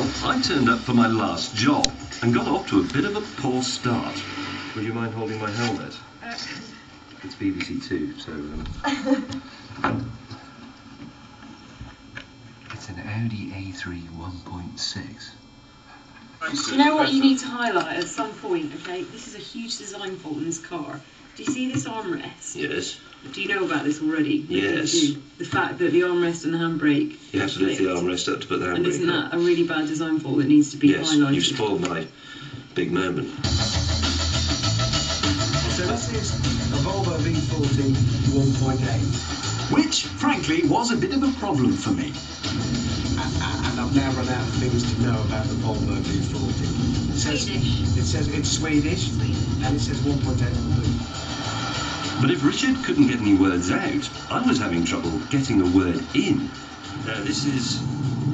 Well, I turned up for my last job and got off to a bit of a poor start. Would you mind holding my helmet? It's BBC Two, so... It's an Audi A3 1.6. Do you know what you need to highlight at some point, okay? This is a huge design fault in this car. Do you see this armrest? Yes. Do you know about this already? Yes. The fact that the armrest and the handbrake... You have to lift the armrest up to put the handbrake And isn't up. that a really bad design fault that needs to be highlighted? Yes, you've spoiled my big moment. So this is a Volvo V40 1.8. Which, frankly, was a bit of a problem for me. And I've now run out of things to know about the Volvo V40. It says it's Swedish, and it says 1.8 on the boot. But if Richard couldn't get any words out, I was having trouble getting a word in. Now, this is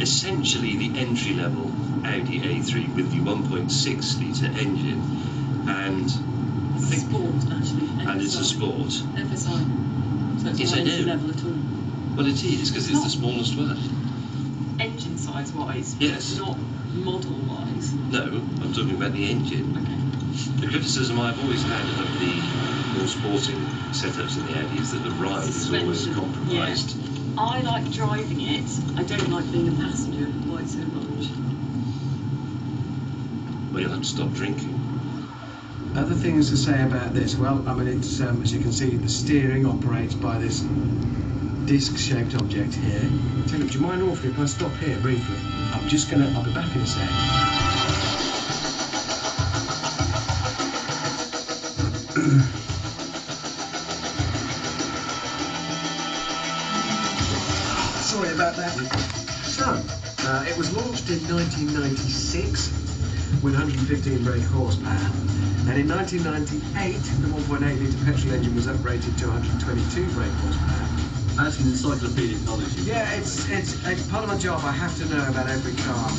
essentially the entry-level Audi A3 with the 1.6-litre engine, and Sport, actually. And it's a sport. FSI. So it's Yes, not I know. level at all. Well, it is, because it's the smallest one. Engine size-wise. Yes. Not model-wise. No, I'm talking about the engine. Okay. The criticism I've always had of the more sporting setups in the Audi is that the ride is always compromised. Yeah. I like driving it. I don't like being a passenger quite so much. Well, you'll have to stop drinking. Other things to say about this, well, I mean, it's as you can see, the steering operates by this disc-shaped object here. Tim, do you mind awfully if I stop here briefly? I'll be back in a sec. Sorry about that. So, it was launched in 1996 with 115 brake horsepower. And in 1998, the 1.8-litre petrol engine was uprated to 122 brake horsepower. That's an encyclopedic knowledge. Yeah, it's part of my job. I have to know about every car.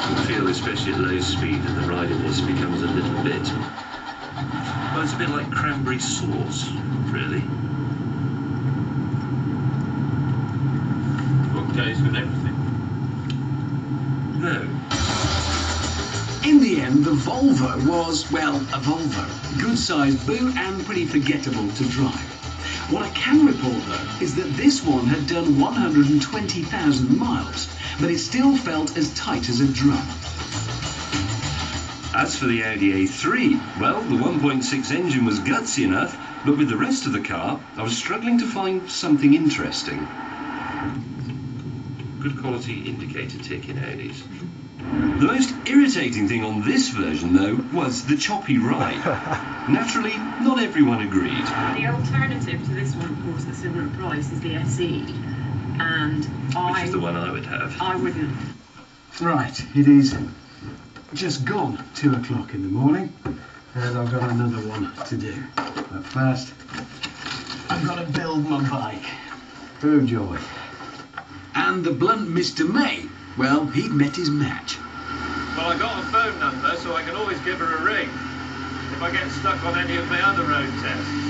You feel, especially at low speed, that the ride in this becomes a little bit... Well, it's a bit like cranberry sauce, really. What goes with everything? No. In the end, the Volvo was, well, a Volvo. Good-sized boot and pretty forgettable to drive. What I can report, though, is that this one had done 120,000 miles, but it still felt as tight as a drum. As for the Audi A3, well, the 1.6 engine was gutsy enough, but with the rest of the car, I was struggling to find something interesting. Good quality indicator tick in Audis. The most irritating thing on this version, though, was the choppy ride. Naturally, not everyone agreed. The alternative to this one, of course, at a similar price, is the SE. And Which is the one I would have. I wouldn't. Right, it is just gone 2 o'clock in the morning, and I've got another one to do. But first, I've got to build my bike. Oh joy. And the blunt Mr. May, well, he'd met his match. Well, I got a phone number, so I can always give her a ring if I get stuck on any of my other road tests.